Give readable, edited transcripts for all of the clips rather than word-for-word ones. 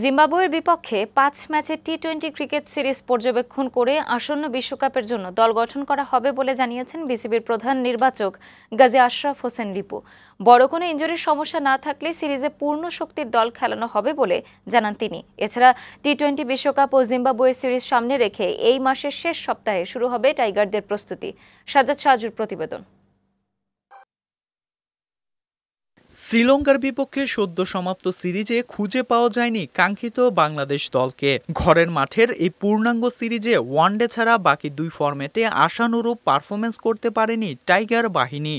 জিম্বাবুয়ের বিপক্ষে ৫ ম্যাচের টি-২০ ক্রিকেট সিরিজ পর্যবেক্ষণ করে আসন্ন বিশ্বকাপের জন্য দল গঠন করা হবে বলে জানিয়েছেন বিসিবির প্রধান নির্বাচক গাজী আশরাফ হোসেন রিপু। বড় কোনো ইনজুরির সমস্যা না থাকলে সিরিজে পূর্ণ শক্তির দল খেলানো হবে বলে জানান তিনি। এছাড়া টি-২০ বিশ্বকাপ ও জিম্বাবুয়ে সিরিজ সামনে রেখে এই মাসের শেষ সপ্তাহে শুরু হবে টাইগারদের প্রস্তুতি। সাজ্জাদ শাহজুর প্রতিবেদন। শ্রীলঙ্কার বিপক্ষে সদ্য সমাপ্ত সিরিজে খুঁজে পাওয়া যায়নি কাঙ্ক্ষিত বাংলাদেশ দলকে। ঘরের মাঠের এই পূর্ণাঙ্গ সিরিজে ওয়ানডে ছাড়া বাকি দুই ফরম্যাটে আশানুরূপ পারফরমেন্স করতে পারেনি টাইগার বাহিনী।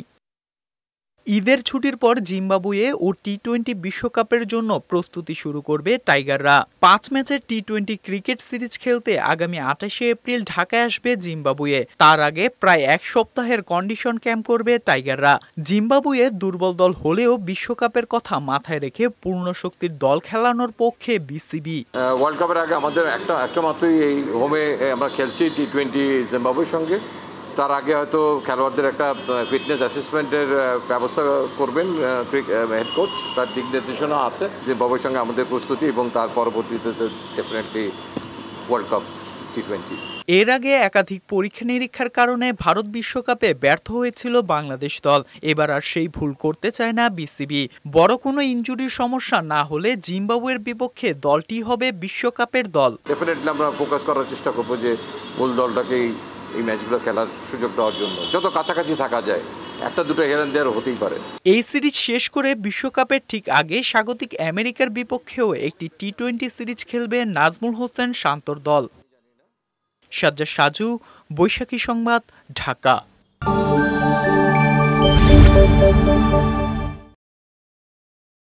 ঈদের ছুটির পর জিম্বাবুয়ে ও টি-২০ বিশ্বকাপের জন্য প্রস্তুতি শুরু করবে টাইগাররা। ৫ ম্যাচের টি-২০ ক্রিকেট সিরিজ খেলতে আগামী ২৮শে এপ্রিল ঢাকায় আসবে জিম্বাবুয়ে। তার আগে প্রায় এক সপ্তাহের কন্ডিশন ক্যাম্প করবে টাইগাররা। জিম্বাবুয়ে দুর্বল দল হলেও বিশ্বকাপের কথা মাথায় রেখে পূর্ণ শক্তির দল খেলানোর পক্ষে বিসিবি। ওয়ার্ল্ড কাপের আগে আমাদের একটা মাত্রই এই হোমে আমরা খেলছি টি-২০ জিম্বাবুয়ের সঙ্গে। তার আগে হয়তো খেলোয়াড়দের একটা ফিটনেস অ্যাসেসমেন্টের ব্যবস্থা করবেন হেড কোচ, তার দিক নির্দেশনা আছে। জিম্বাবুয়ের সঙ্গে আমাদের প্রস্তুতি এবং তার পরবর্তীতে ডেফিনেটলি ওয়ার্ল্ড কাপ টি-২০। এর আগে একাধিক পরীক্ষা নিরীক্ষার কারণে ভারত বিশ্বকাপে ব্যর্থ হয়েছিল বাংলাদেশ দল। এবার আর সেই ভুল করতে চায় না বিসিবি। বড় কোনো ইনজুরির সমস্যা না হলে জিম্বাবুয়ের বিপক্ষে দলটি হবে বিশ্বকাপের দল। ডেফিনেটলি আমরা ফোকাস করার চেষ্টা করবো যে মূল দলটাকেই এই ম্যাচগুলো খেলার সুযোগ দেওয়ার জন্য যত কাছাকাছি থাকা যায়। একটা দুটো হেরান দেওয়ার হতেই পারে। এই সিরিজ শেষ করে বিশ্বকাপের ঠিক আগে স্বাগতিক আমেরিকার বিপক্ষেও একটি টি-২০ সিরিজ খেলবে নাজমুল হোসেন শান্তর দল। সাজ্জাদ সাজু, বৈশাখী সংবাদ, ঢাকা।